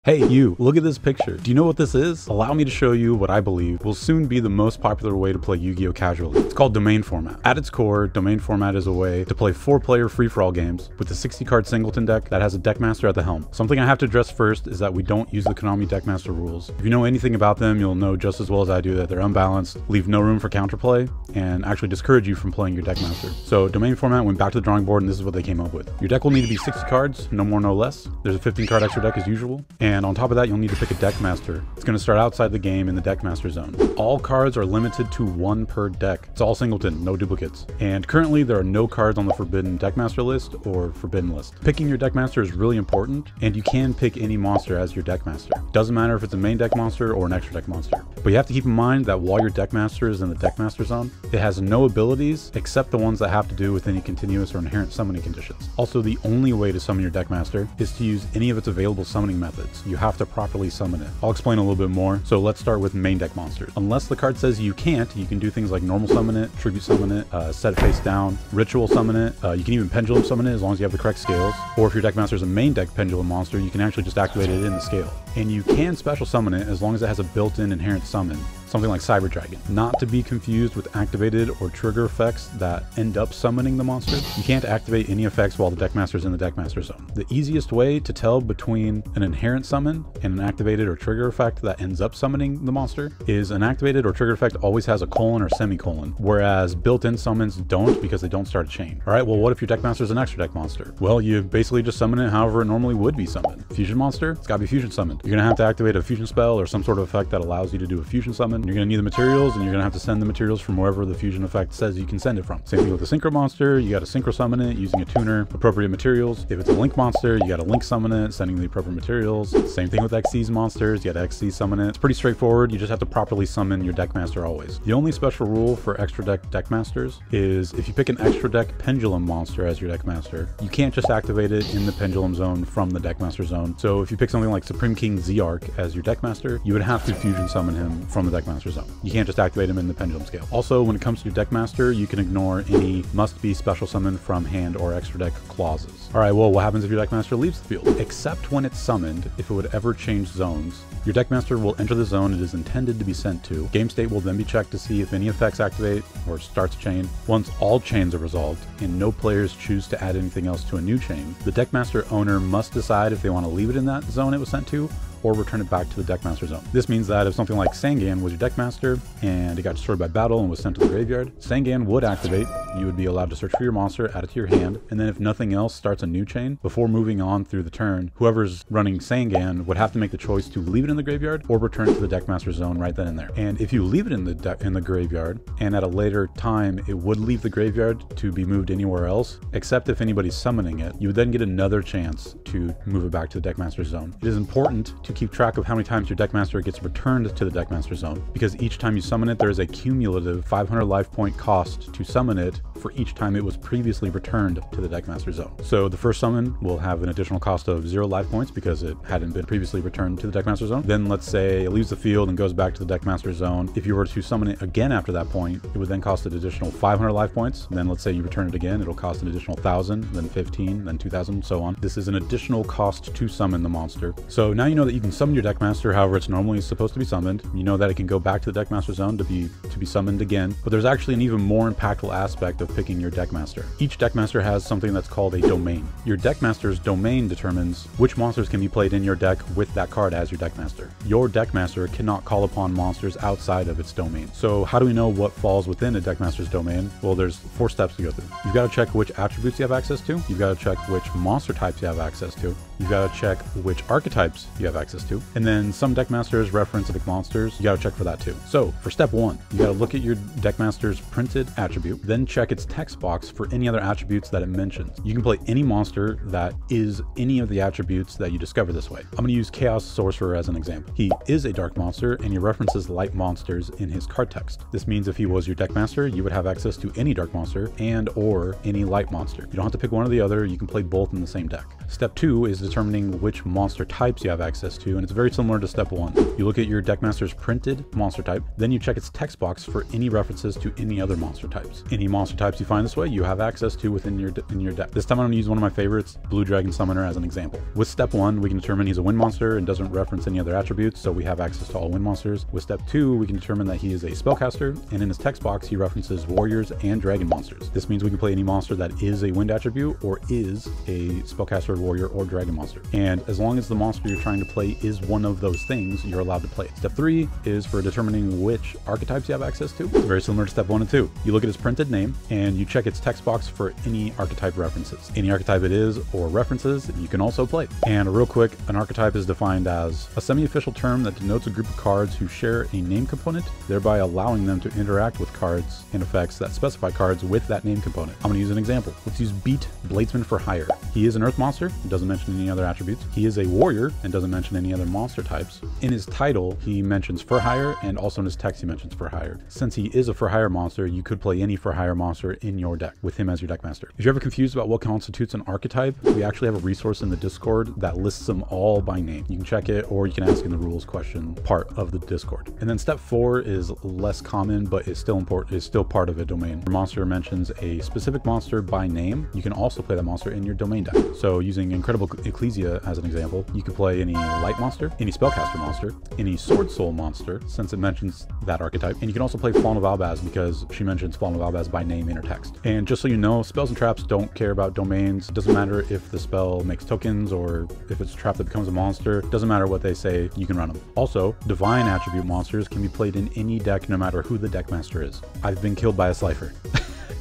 Hey you, look at this picture. Do you know what this is? Allow me to show you what I believe will soon be the most popular way to play Yu-Gi-Oh! Casually. It's called domain format. At its core, domain format is a way to play 4-player free-for-all games with a 60-card Singleton deck that has a Deckmaster at the helm. Something I have to address first is that we don't use the Konami Deckmaster rules. If you know anything about them, you'll know just as well as I do that they're unbalanced, leave no room for counterplay, and actually discourage you from playing your Deckmaster. So domain format went back to the drawing board and this is what they came up with. Your deck will need to be 60 cards, no more, no less. There's a 15-card extra deck as usual. And on top of that, you'll need to pick a Deckmaster. It's going to start outside the game in the Deckmaster zone. All cards are limited to 1 per deck. It's all Singleton, no duplicates. And currently there are no cards on the forbidden Deckmaster list or forbidden list. Picking your Deckmaster is really important, and you can pick any monster as your Deckmaster. Doesn't matter if it's a main deck monster or an extra deck monster. But you have to keep in mind that while your Deckmaster is in the Deckmaster zone, it has no abilities except the ones that have to do with any continuous or inherent summoning conditions. Also, the only way to summon your Deckmaster is to use any of its available summoning methods. You have to properly summon it. I'll explain a little bit more. So let's start with main deck monsters. Unless the card says you can't, you can do things like normal summon it, tribute summon it, set it face down, ritual summon it. You can even pendulum summon it as long as you have the correct scales. Or if your Deckmaster is a main deck pendulum monster, you can actually just activate it in the scale. And you can special summon it as long as it has a built-in inherent summon. Something like Cyber Dragon. Not to be confused with activated or trigger effects that end up summoning the monster. You can't activate any effects while the Deckmaster is in the Deckmaster zone. The easiest way to tell between an inherent summon and an activated or trigger effect that ends up summoning the monster is an activated or trigger effect always has a colon or semicolon, whereas built-in summons don't because they don't start a chain. Alright, well what if your Deckmaster is an extra deck monster? Well, you basically just summon it however it normally would be summoned. Fusion monster, it's gotta be fusion summoned. You're gonna have to activate a fusion spell or some sort of effect that allows you to do a fusion summon. You're gonna need the materials, and you're gonna have to send the materials from wherever the fusion effect says you can send it from. Same thing with the synchro monster, you gotta synchro summon it using a tuner, appropriate materials. If it's a link monster, you gotta link summon it, sending the appropriate materials. Same thing with XC's monsters, you gotta XC summon it. It's pretty straightforward, you just have to properly summon your Deckmaster always. The only special rule for extra deck Deckmasters is if you pick an extra deck pendulum monster as your Deckmaster, you can't just activate it in the pendulum zone from the Deckmaster zone. So if you pick something like Supreme King Z-Arc as your Deckmaster, you would have to fusion summon him from the Deckmaster zone. You can't just activate him in the pendulum scale. Also, when it comes to your Deckmaster, you can ignore any must-be special summon from hand or extra deck clauses. Alright, well, what happens if your Deckmaster leaves the field? Except when it's summoned, if it would ever change zones, your Deckmaster will enter the zone it is intended to be sent to. Game state will then be checked to see if any effects activate or starts a chain. Once all chains are resolved and no players choose to add anything else to a new chain, the Deckmaster owner must decide if they want to leave it in that zone it was sent to or return it back to the Deckmaster zone. This means that if something like Sangan was your Deckmaster and it got destroyed by battle and was sent to the graveyard, Sangan would activate, you would be allowed to search for your monster, add it to your hand, and then if nothing else starts a new chain, before moving on through the turn, whoever's running Sangan would have to make the choice to leave it in the graveyard or return it to the Deckmaster zone right then and there. And if you leave it in the graveyard, and at a later time it would leave the graveyard to be moved anywhere else, except if anybody's summoning it, you would then get another chance to move it back to the Deckmaster zone. It is important to keep track of how many times your Deckmaster gets returned to the Deckmaster zone, because each time you summon it, there is a cumulative 500 life point cost to summon it for each time it was previously returned to the Deckmaster zone. So the first summon will have an additional cost of 0 life points because it hadn't been previously returned to the Deckmaster zone. Then let's say it leaves the field and goes back to the Deckmaster zone. If you were to summon it again after that point, it would then cost an additional 500 life points. And then let's say you return it again, it'll cost an additional 1,000, then 15, then 2,000, so on. This is an additional cost to summon the monster. So now you know that you can summon your Deckmaster however it's normally supposed to be summoned. You know that it can go back to the Deckmaster zone to be summoned again. But there's actually an even more impactful aspect of picking your Deckmaster. Each Deckmaster has something that's called a domain. Your Deckmaster's domain determines which monsters can be played in your deck with that card as your Deckmaster. Your Deckmaster cannot call upon monsters outside of its domain. So how do we know what falls within a Deckmaster's domain? Well, there's 4 steps to go through. You've got to check which attributes you have access to. You've got to check which monster types you have access to. You've got to check which archetypes you have access to. And then some Deckmasters reference specific monsters. You got to check for that too. So for step 1, you got to look at your Deckmaster's printed attribute, then check its text box for any other attributes that it mentions. You can play any monster that is any of the attributes that you discover this way. I'm going to use Chaos Sorcerer as an example. He is a dark monster and he references light monsters in his card text. This means if he was your Deckmaster, you would have access to any dark monster and or any light monster. You don't have to pick one or the other, you can play both in the same deck. Step 2 is to determining which monster types you have access to, and it's very similar to step 1. You look at your Deckmasters printed monster type, then you check its text box for any references to any other monster types. Any monster types you find this way, you have access to within your deck. This time I'm going to use one of my favorites, Blue Dragon Summoner, as an example. With step 1, we can determine he's a wind monster and doesn't reference any other attributes, so we have access to all wind monsters. With step 2, we can determine that he is a spellcaster, and in his text box he references warriors and dragon monsters. This means we can play any monster that is a wind attribute or is a spellcaster, warrior, or dragon monster. And as long as the monster you're trying to play is one of those things, you're allowed to play it. Step 3 is for determining which archetypes you have access to. It's very similar to step 1 and 2. You look at his printed name and you check its text box for any archetype references. Any archetype it is or references, you can also play. And real quick, an archetype is defined as a semi-official term that denotes a group of cards who share a name component, thereby allowing them to interact with cards and effects that specify cards with that name component. I'm going to use an example. Let's use Beat Bladesman for hire. He is an earth monster, doesn't mention any other attributes. He is a warrior and doesn't mention any other monster types. In his title, he mentions for hire, and also in his text he mentions for hire. Since he is a for hire monster, you could play any for hire monster in your deck with him as your deck master. If you're ever confused about what constitutes an archetype, we actually have a resource in the Discord that lists them all by name. You can check it, or you can ask in the rules question part of the Discord. And then step 4 is less common, but is still important, is still part of a domain. Your monster mentions a specific monster by name. You can also play that monster in your domain deck. So using Incredible Ecclesia as an example, you could play any light monster, any spellcaster monster, any sword soul monster, since it mentions that archetype. And you can also play Fallen of Albaz because she mentions Fallen of Albaz by name in her text. And just so you know, spells and traps don't care about domains. It doesn't matter if the spell makes tokens or if it's a trap that becomes a monster. It doesn't matter what they say, you can run them. Also, divine attribute monsters can be played in any deck no matter who the deck master is. I've been killed by a Slifer.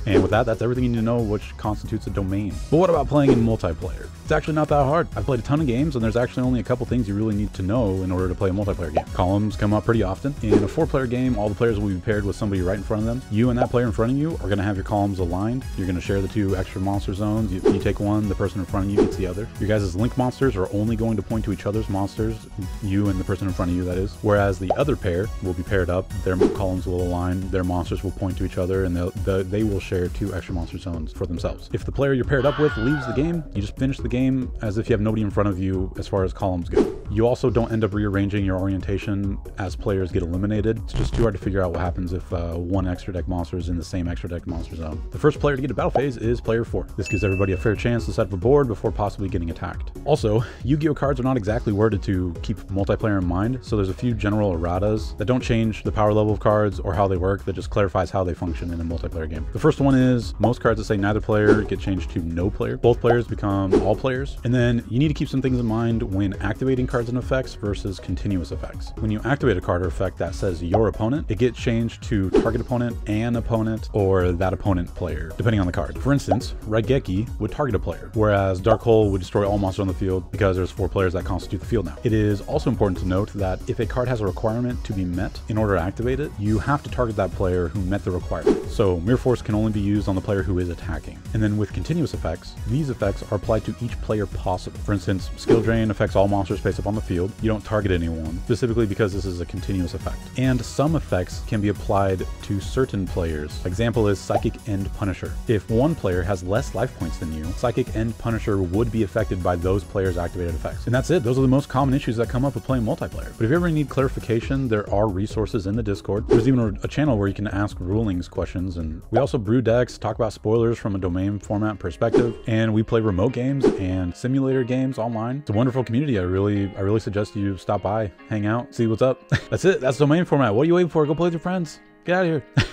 And with that, that's everything you need to know which constitutes a domain. But what about playing in multiplayer? It's actually not that hard. I've played a ton of games, and there's actually only a couple things you really need to know in order to play a multiplayer game. Columns come up pretty often. In a 4-player game, all the players will be paired with somebody right in front of them. You and that player in front of you are going to have your columns aligned. You're going to share the 2 extra monster zones. You take one, the person in front of you gets the other. Your guys' link monsters are only going to point to each other's monsters, you and the person in front of you, that is. Whereas the other pair will be paired up, their columns will align, their monsters will point to each other, and they will share 2 extra monster zones for themselves. If the player you're paired up with leaves the game, you just finish the game as if you have nobody in front of you as far as columns go. You also don't end up rearranging your orientation as players get eliminated. It's just too hard to figure out what happens if one extra deck monster is in the same extra deck monster zone. The first player to get to battle phase is player 4. This gives everybody a fair chance to set up a board before possibly getting attacked. Also, Yu-Gi-Oh cards are not exactly worded to keep multiplayer in mind, so there's a few general erratas that don't change the power level of cards or how they work, that just clarifies how they function in a multiplayer game. The first one is most cards that say neither player get changed to no player. Both players become all players. And then you need to keep some things in mind when activating cards and effects versus continuous effects. When you activate a card or effect that says your opponent, it gets changed to target opponent, an opponent, or that opponent player, depending on the card. For instance, Raigeki would target a player, whereas Dark Hole would destroy all monsters on the field because there's 4 players that constitute the field now. It is also important to note that if a card has a requirement to be met in order to activate it, you have to target that player who met the requirement. So Mirror Force can only be used on the player who is attacking. And then with continuous effects, these effects are applied to each player possible. For instance, Skill Drain affects all monsters face up on the field. You don't target anyone, specifically because this is a continuous effect. And some effects can be applied to certain players. Example is Psychic End Punisher. If one player has less life points than you, Psychic End Punisher would be affected by those players' activated effects. And that's it. Those are the most common issues that come up with playing multiplayer. But if you ever need clarification, there are resources in the Discord. There's even a channel where you can ask rulings questions, and we also brew decks, talk about spoilers from a domain format perspective, and we play remote games and simulator games online. It's a wonderful community. I really suggest you stop by, hang out, see what's up. That's it. That's domain format. What are you waiting for? Go play with your friends. Get out of here.